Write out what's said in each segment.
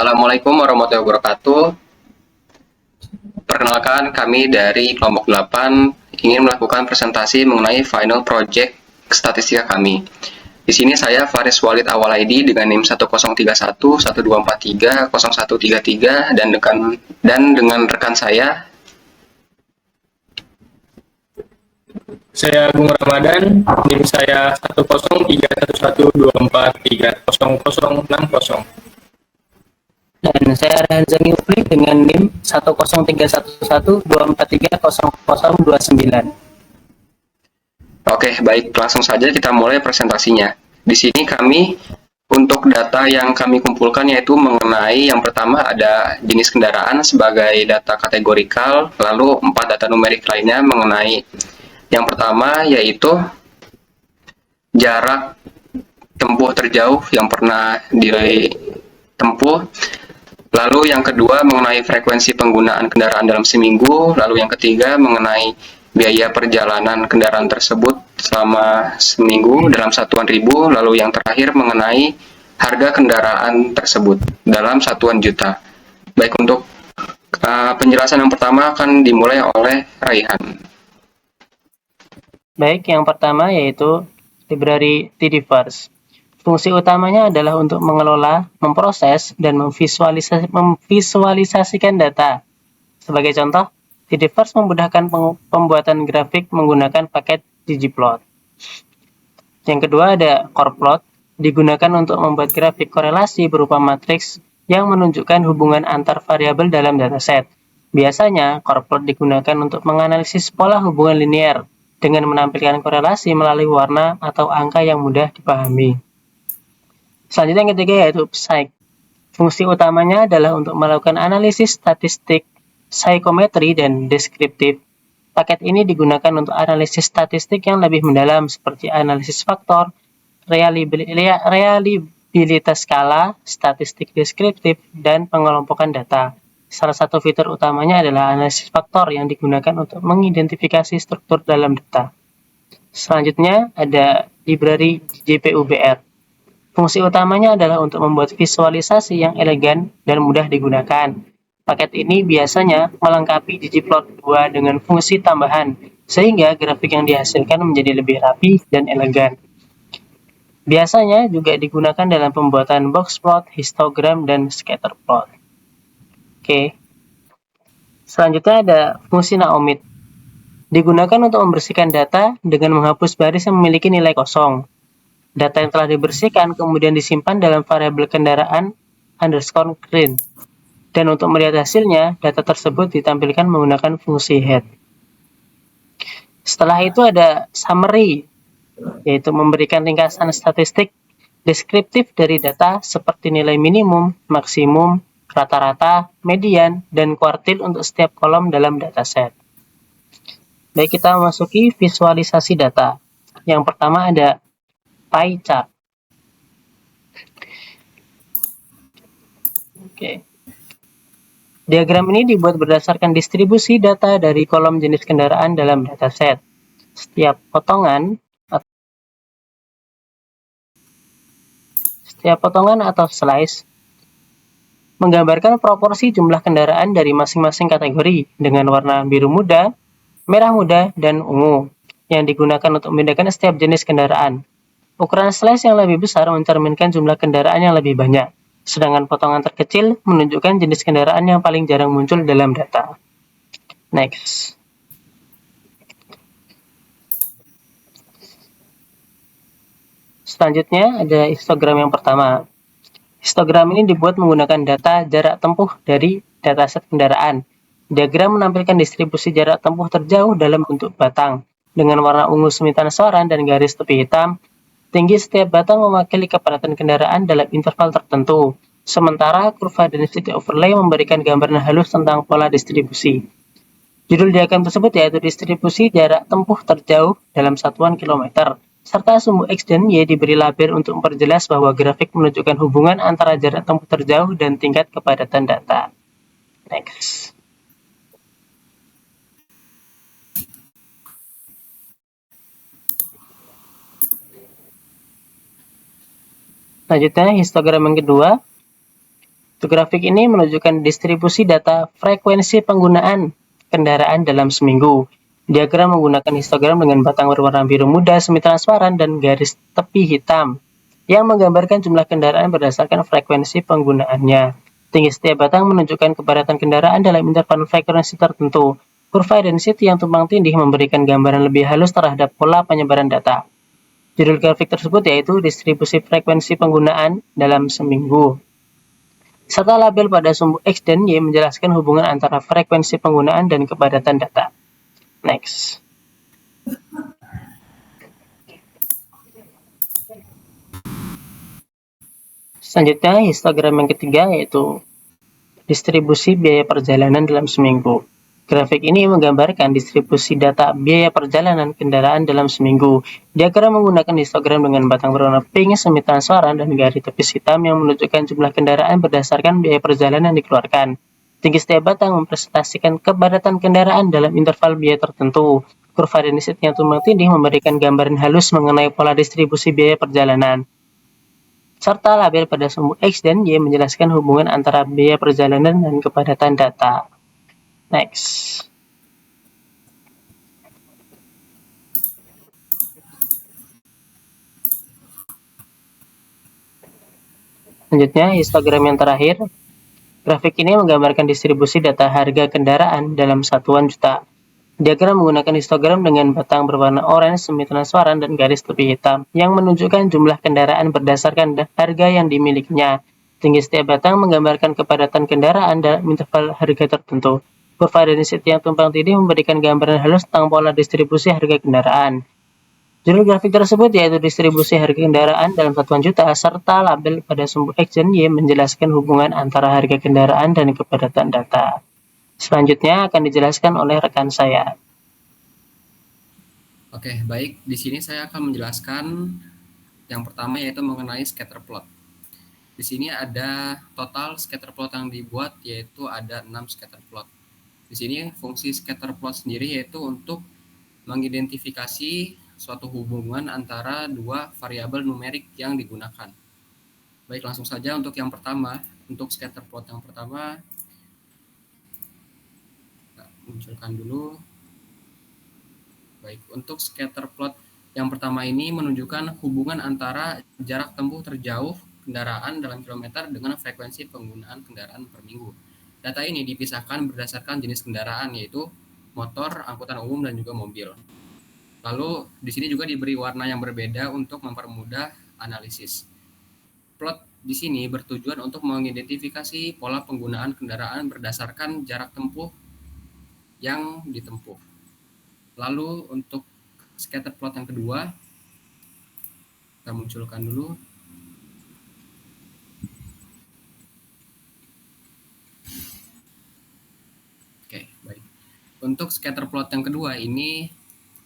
Assalamualaikum warahmatullahi wabarakatuh. Perkenalkan, kami dari kelompok 8 ingin melakukan presentasi mengenai final project statistika kami. Di sini saya Faris Walid Awal ID dengan NIM 1031 1243 0133 dan dengan rekan saya. Saya Agung Ramadan, NIM saya 103112430060. Dan saya Rehan Zamiufli dengan NIM 103112430029. Oke, baik, langsung saja kita mulai presentasinya. Di sini kami untuk data yang kami kumpulkan yaitu mengenai yang pertama ada jenis kendaraan sebagai data kategorikal, lalu 4 data numerik lainnya mengenai yang pertama yaitu jarak tempuh terjauh yang pernah ditempuh. Lalu yang kedua mengenai frekuensi penggunaan kendaraan dalam seminggu. Lalu yang ketiga mengenai biaya perjalanan kendaraan tersebut selama seminggu dalam satuan ribu. Lalu yang terakhir mengenai harga kendaraan tersebut dalam satuan juta. Baik, untuk penjelasan yang pertama akan dimulai oleh Raihan. Baik, yang pertama yaitu library TDVerse. Fungsi utamanya adalah untuk mengelola, memproses, dan memvisualisasikan data. Sebagai contoh, TDVerse memudahkan pembuatan grafik menggunakan paket ggplot. Yang kedua ada chorplot, digunakan untuk membuat grafik korelasi berupa matriks yang menunjukkan hubungan antar variabel dalam dataset. Biasanya, chorplot digunakan untuk menganalisis pola hubungan linear dengan menampilkan korelasi melalui warna atau angka yang mudah dipahami. Selanjutnya yang ketiga yaitu Psych. Fungsi utamanya adalah untuk melakukan analisis statistik, psikometri, dan deskriptif. Paket ini digunakan untuk analisis statistik yang lebih mendalam seperti analisis faktor, reliabilitas skala, statistik deskriptif, dan pengelompokan data. Salah satu fitur utamanya adalah analisis faktor yang digunakan untuk mengidentifikasi struktur dalam data. Selanjutnya ada library JPUBR. Fungsi utamanya adalah untuk membuat visualisasi yang elegan dan mudah digunakan. Paket ini biasanya melengkapi ggplot 2 dengan fungsi tambahan, sehingga grafik yang dihasilkan menjadi lebih rapi dan elegan. Biasanya juga digunakan dalam pembuatan boxplot, histogram, dan scatterplot. Oke. Selanjutnya ada fungsi naomit. Digunakan untuk membersihkan data dengan menghapus baris yang memiliki nilai kosong. Data yang telah dibersihkan kemudian disimpan dalam variabel kendaraan _green. Dan untuk melihat hasilnya, data tersebut ditampilkan menggunakan fungsi head. Setelah itu ada summary, yaitu memberikan ringkasan statistik deskriptif dari data seperti nilai minimum, maksimum, rata-rata, median, dan kuartil untuk setiap kolom dalam dataset. Baik, kita memasuki visualisasi data. Yang pertama ada pie chart. Oke. Diagram ini dibuat berdasarkan distribusi data dari kolom jenis kendaraan dalam dataset. Setiap potongan atau slice menggambarkan proporsi jumlah kendaraan dari masing-masing kategori dengan warna biru muda, merah muda, dan ungu yang digunakan untuk membedakan setiap jenis kendaraan. Ukuran slice yang lebih besar mencerminkan jumlah kendaraan yang lebih banyak, sedangkan potongan terkecil menunjukkan jenis kendaraan yang paling jarang muncul dalam data. Next. Selanjutnya ada histogram yang pertama. Histogram ini dibuat menggunakan data jarak tempuh dari dataset kendaraan. Diagram menampilkan distribusi jarak tempuh terjauh dalam bentuk batang, dengan warna ungu semitanesoran dan garis tepi hitam. Tinggi setiap batang mewakili kepadatan kendaraan dalam interval tertentu, sementara kurva density overlay memberikan gambaran halus tentang pola distribusi. Judul diagram tersebut yaitu distribusi jarak tempuh terjauh dalam satuan kilometer, serta sumbu X dan Y diberi label untuk memperjelas bahwa grafik menunjukkan hubungan antara jarak tempuh terjauh dan tingkat kepadatan data. Next. Selanjutnya, histogram yang kedua. Grafik ini menunjukkan distribusi data frekuensi penggunaan kendaraan dalam seminggu. Diagram menggunakan histogram dengan batang berwarna biru muda semi transparan dan garis tepi hitam yang menggambarkan jumlah kendaraan berdasarkan frekuensi penggunaannya. Tinggi setiap batang menunjukkan kepadatan kendaraan dalam interval frekuensi tertentu. Kurva density yang tumpang tindih memberikan gambaran lebih halus terhadap pola penyebaran data. Judul grafik tersebut yaitu distribusi frekuensi penggunaan dalam seminggu. Serta label pada sumbu X dan Y menjelaskan hubungan antara frekuensi penggunaan dan kepadatan data. Next. Selanjutnya, histogram yang ketiga yaitu distribusi biaya perjalanan dalam seminggu. Grafik ini menggambarkan distribusi data biaya perjalanan kendaraan dalam seminggu. Diagram menggunakan histogram dengan batang berwarna pink semi transparan dan garis tepis hitam yang menunjukkan jumlah kendaraan berdasarkan biaya perjalanan yang dikeluarkan. Tinggi setiap batang mempresentasikan kepadatan kendaraan dalam interval biaya tertentu. Kurva density yang tumpang tindih memberikan gambaran halus mengenai pola distribusi biaya perjalanan. Serta label pada sumbu X dan Y menjelaskan hubungan antara biaya perjalanan dan kepadatan data. Next. Selanjutnya, histogram yang terakhir. Grafik ini menggambarkan distribusi data harga kendaraan dalam satuan juta. Diagram menggunakan histogram dengan batang berwarna oranye semi transparan dan garis tepi hitam yang menunjukkan jumlah kendaraan berdasarkan harga yang dimilikinya. Tinggi setiap batang menggambarkan kepadatan kendaraan dalam interval harga tertentu. Kurva density yang tumpang tindih memberikan gambaran halus tentang pola distribusi harga kendaraan. Judul grafik tersebut yaitu distribusi harga kendaraan dalam satuan juta serta label pada sumbu X dan Y menjelaskan hubungan antara harga kendaraan dan kepadatan data. Selanjutnya akan dijelaskan oleh rekan saya. Oke, baik. Di sini saya akan menjelaskan yang pertama yaitu mengenai scatter plot. Di sini ada total scatter plot yang dibuat yaitu ada 6 scatter plot. Di sini fungsi scatter plot sendiri yaitu untuk mengidentifikasi suatu hubungan antara dua variabel numerik yang digunakan. Baik, langsung saja untuk yang pertama, untuk scatter plot yang pertama, kita munculkan dulu. Baik, untuk scatter plot yang pertama ini menunjukkan hubungan antara jarak tempuh terjauh kendaraan dalam kilometer dengan frekuensi penggunaan kendaraan per minggu. Data ini dipisahkan berdasarkan jenis kendaraan yaitu motor, angkutan umum, dan juga mobil. Lalu di sini juga diberi warna yang berbeda untuk mempermudah analisis. Plot di sini bertujuan untuk mengidentifikasi pola penggunaan kendaraan berdasarkan jarak tempuh yang ditempuh. Lalu untuk scatter plot yang kedua, kita munculkan dulu. Oke, baik. Untuk scatter plot yang kedua ini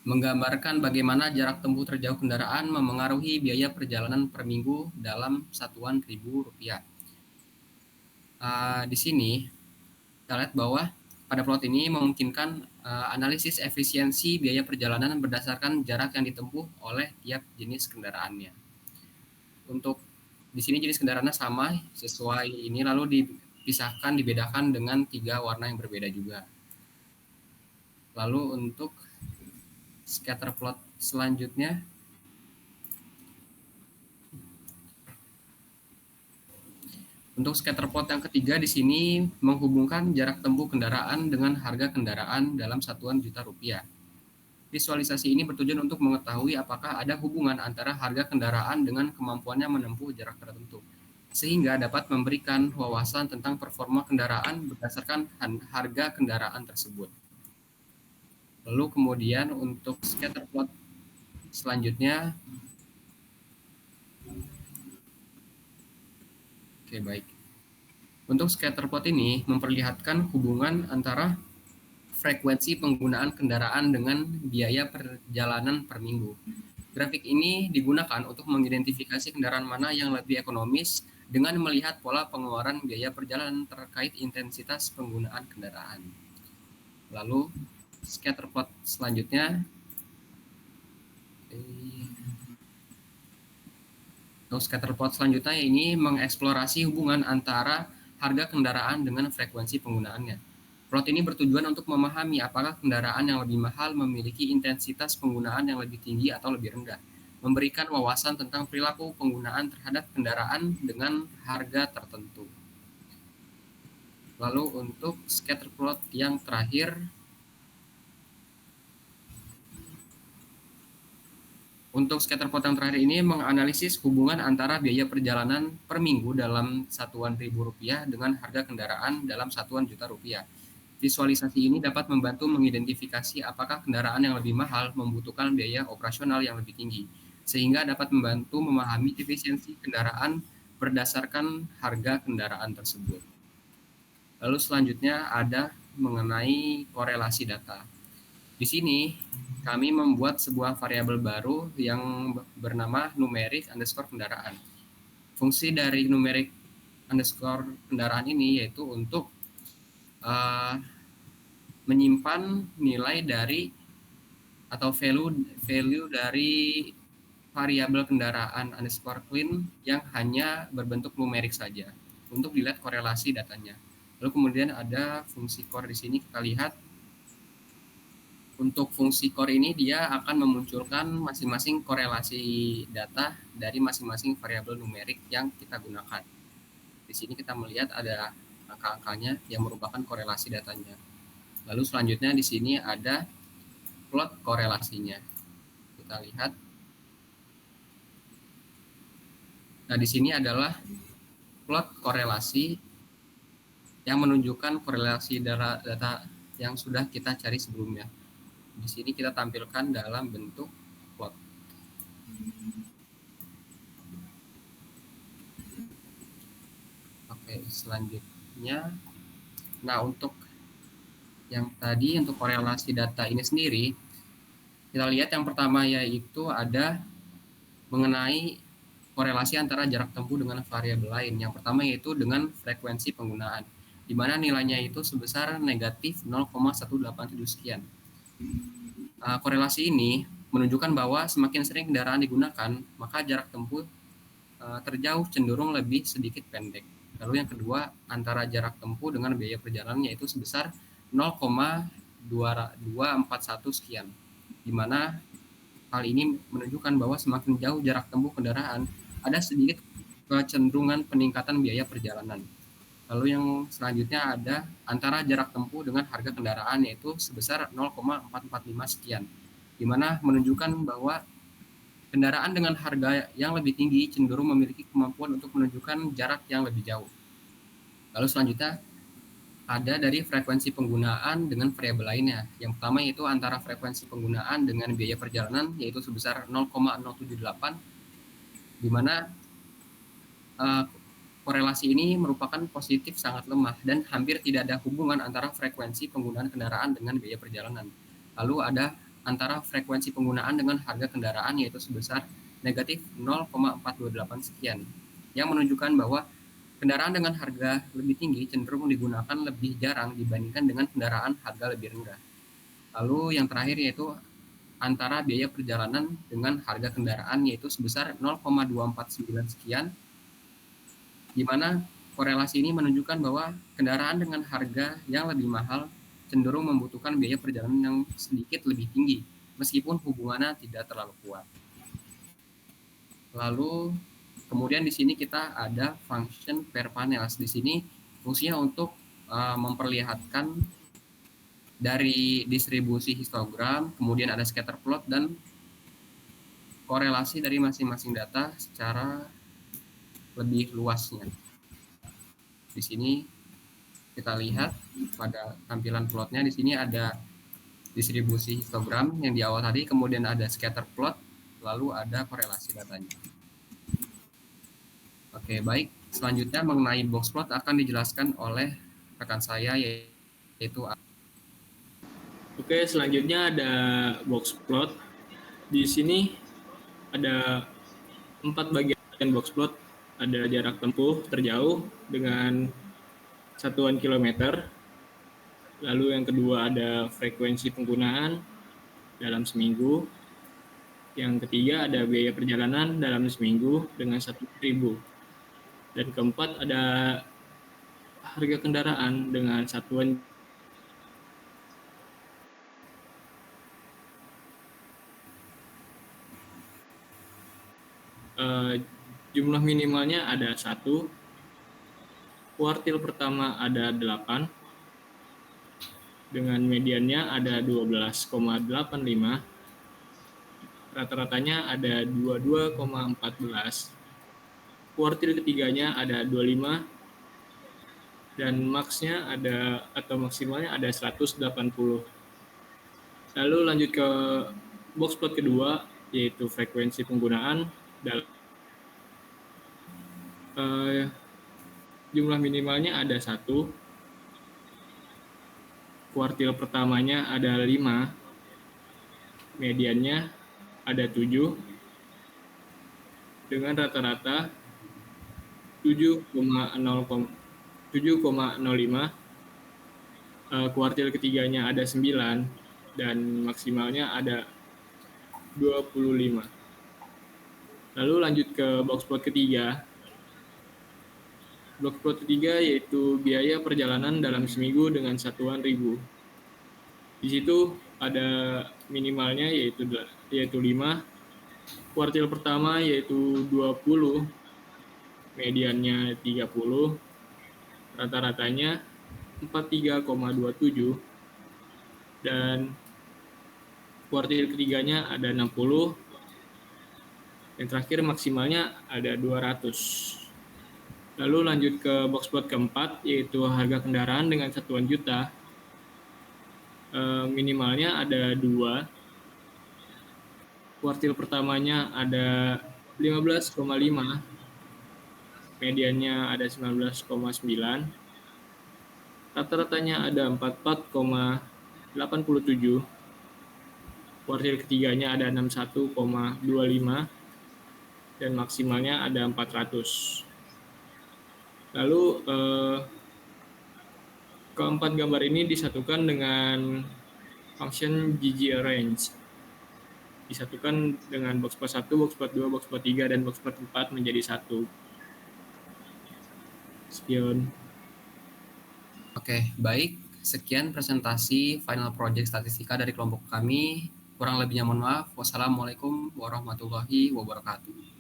menggambarkan bagaimana jarak tempuh terjauh kendaraan memengaruhi biaya perjalanan per minggu dalam satuan Rp1.000. Di sini kita lihat bahwa pada plot ini memungkinkan analisis efisiensi biaya perjalanan berdasarkan jarak yang ditempuh oleh tiap jenis kendaraannya. Untuk di sini jenis kendaraannya sama sesuai ini, lalu dibedakan dengan 3 warna yang berbeda juga. Lalu untuk scatter plot selanjutnya, untuk scatter plot yang ketiga di sini menghubungkan jarak tempuh kendaraan dengan harga kendaraan dalam satuan juta rupiah. Visualisasi ini bertujuan untuk mengetahui apakah ada hubungan antara harga kendaraan dengan kemampuannya menempuh jarak tertentu, sehingga dapat memberikan wawasan tentang performa kendaraan berdasarkan harga kendaraan tersebut. Lalu kemudian untuk scatter plot selanjutnya, oke baik. Untuk scatter plot ini memperlihatkan hubungan antara frekuensi penggunaan kendaraan dengan biaya perjalanan per minggu. Grafik ini digunakan untuk mengidentifikasi kendaraan mana yang lebih ekonomis dengan melihat pola pengeluaran biaya perjalanan terkait intensitas penggunaan kendaraan. Lalu scatter plot selanjutnya, scatter plot selanjutnya ini mengeksplorasi hubungan antara harga kendaraan dengan frekuensi penggunaannya. Plot ini bertujuan untuk memahami apakah kendaraan yang lebih mahal memiliki intensitas penggunaan yang lebih tinggi atau lebih rendah, memberikan wawasan tentang perilaku penggunaan terhadap kendaraan dengan harga tertentu. Lalu untuk scatter plot yang terakhir, untuk scatter plot yang terakhir ini menganalisis hubungan antara biaya perjalanan per minggu dalam satuan ribu rupiah dengan harga kendaraan dalam satuan juta rupiah. Visualisasi ini dapat membantu mengidentifikasi apakah kendaraan yang lebih mahal membutuhkan biaya operasional yang lebih tinggi, sehingga dapat membantu memahami efisiensi kendaraan berdasarkan harga kendaraan tersebut. Lalu selanjutnya ada mengenai korelasi data. Di sini kami membuat sebuah variabel baru yang bernama numerik underscore kendaraan. Fungsi dari numerik underscore kendaraan ini yaitu untuk menyimpan nilai dari atau value dari variabel kendaraan underscore clean yang hanya berbentuk numerik saja untuk dilihat korelasi datanya. Lalu kemudian ada fungsi core di sini, kita lihat. Untuk fungsi core ini dia akan memunculkan masing-masing korelasi data dari masing-masing variabel numerik yang kita gunakan. Di sini kita melihat ada angka-angkanya yang merupakan korelasi datanya. Lalu selanjutnya di sini ada plot korelasinya. Kita lihat. Nah, di sini adalah plot korelasi yang menunjukkan korelasi data yang sudah kita cari sebelumnya. Di sini kita tampilkan dalam bentuk plot. Oke, selanjutnya. Nah, untuk yang tadi untuk korelasi data ini sendiri, kita lihat yang pertama yaitu ada mengenai korelasi antara jarak tempuh dengan variabel lain. Yang pertama yaitu dengan frekuensi penggunaan, di mana nilainya itu sebesar negatif 0,187 sekian. Korelasi ini menunjukkan bahwa semakin sering kendaraan digunakan, maka jarak tempuh terjauh cenderung lebih sedikit pendek. Lalu yang kedua, antara jarak tempuh dengan biaya perjalanan yaitu sebesar 0,2241 sekian, di mana hal ini menunjukkan bahwa semakin jauh jarak tempuh kendaraan, ada sedikit kecenderungan peningkatan biaya perjalanan. Lalu yang selanjutnya ada antara jarak tempuh dengan harga kendaraan yaitu sebesar 0,445 sekian, di mana menunjukkan bahwa kendaraan dengan harga yang lebih tinggi cenderung memiliki kemampuan untuk menunjukkan jarak yang lebih jauh. Lalu selanjutnya ada dari frekuensi penggunaan dengan variabel lainnya. Yang pertama yaitu antara frekuensi penggunaan dengan biaya perjalanan yaitu sebesar 0,078, di mana korelasi ini merupakan positif sangat lemah dan hampir tidak ada hubungan antara frekuensi penggunaan kendaraan dengan biaya perjalanan. Lalu ada antara frekuensi penggunaan dengan harga kendaraan yaitu sebesar negatif 0,428 sekian, yang menunjukkan bahwa kendaraan dengan harga lebih tinggi cenderung digunakan lebih jarang dibandingkan dengan kendaraan harga lebih rendah. Lalu yang terakhir yaitu antara biaya perjalanan dengan harga kendaraan yaitu sebesar 0,249 sekian, di mana korelasi ini menunjukkan bahwa kendaraan dengan harga yang lebih mahal cenderung membutuhkan biaya perjalanan yang sedikit lebih tinggi, meskipun hubungannya tidak terlalu kuat. Lalu kemudian di sini kita ada function per panels. Di sini fungsinya untuk memperlihatkan dari distribusi histogram, kemudian ada scatter plot dan korelasi dari masing-masing data secara lebih luasnya. Di sini kita lihat pada tampilan plotnya, di sini ada distribusi histogram yang di awal tadi, kemudian ada scatter plot, lalu ada korelasi datanya. Oke, baik. Selanjutnya mengenai box plot akan dijelaskan oleh rekan saya yaitu. Oke, selanjutnya ada box plot. Di sini ada 4 bagian box plot. Ada jarak tempuh terjauh dengan satuan kilometer. Lalu yang kedua ada frekuensi penggunaan dalam seminggu. Yang ketiga ada biaya perjalanan dalam seminggu dengan 1.000. Dan keempat ada harga kendaraan dengan satuan jumlah minimalnya ada 1, kuartil pertama ada 8, dengan mediannya ada 12,85, rata-ratanya ada 22,14, kuartil ketiganya ada 25, dan maksnya ada atau maksimalnya ada 180. Lalu lanjut ke box plot kedua, yaitu frekuensi penggunaan. Jumlah minimalnya ada 1, kuartil pertamanya ada 5, mediannya ada 7, dengan rata-rata 7,05, kuartil ketiganya ada 9, dan maksimalnya ada 25. Lalu lanjut ke box plot ketiga. Box plot ketiga yaitu biaya perjalanan dalam seminggu dengan satuan ribu. Di situ ada minimalnya yaitu 5, kuartil pertama yaitu 20, mediannya 30, rata-ratanya 43,27, dan kuartil ketiganya ada 60, dan terakhir maksimalnya ada 200. Lalu lanjut ke box plot keempat, yaitu harga kendaraan dengan satuan juta. Minimalnya ada 2, kuartil pertamanya ada 15,5, mediannya ada 19,9, rata-ratanya ada 44,87, kuartil ketiganya ada 61,25, dan maksimalnya ada 400. Lalu keempat gambar ini disatukan dengan function GG arrange. Disatukan dengan box plot 1, box plot 2, box plot 3, dan box plot 4 menjadi 1. Sekian. Oke, baik. Sekian presentasi final project statistika dari kelompok kami. Kurang lebihnya mohon maaf. Wassalamualaikum warahmatullahi wabarakatuh.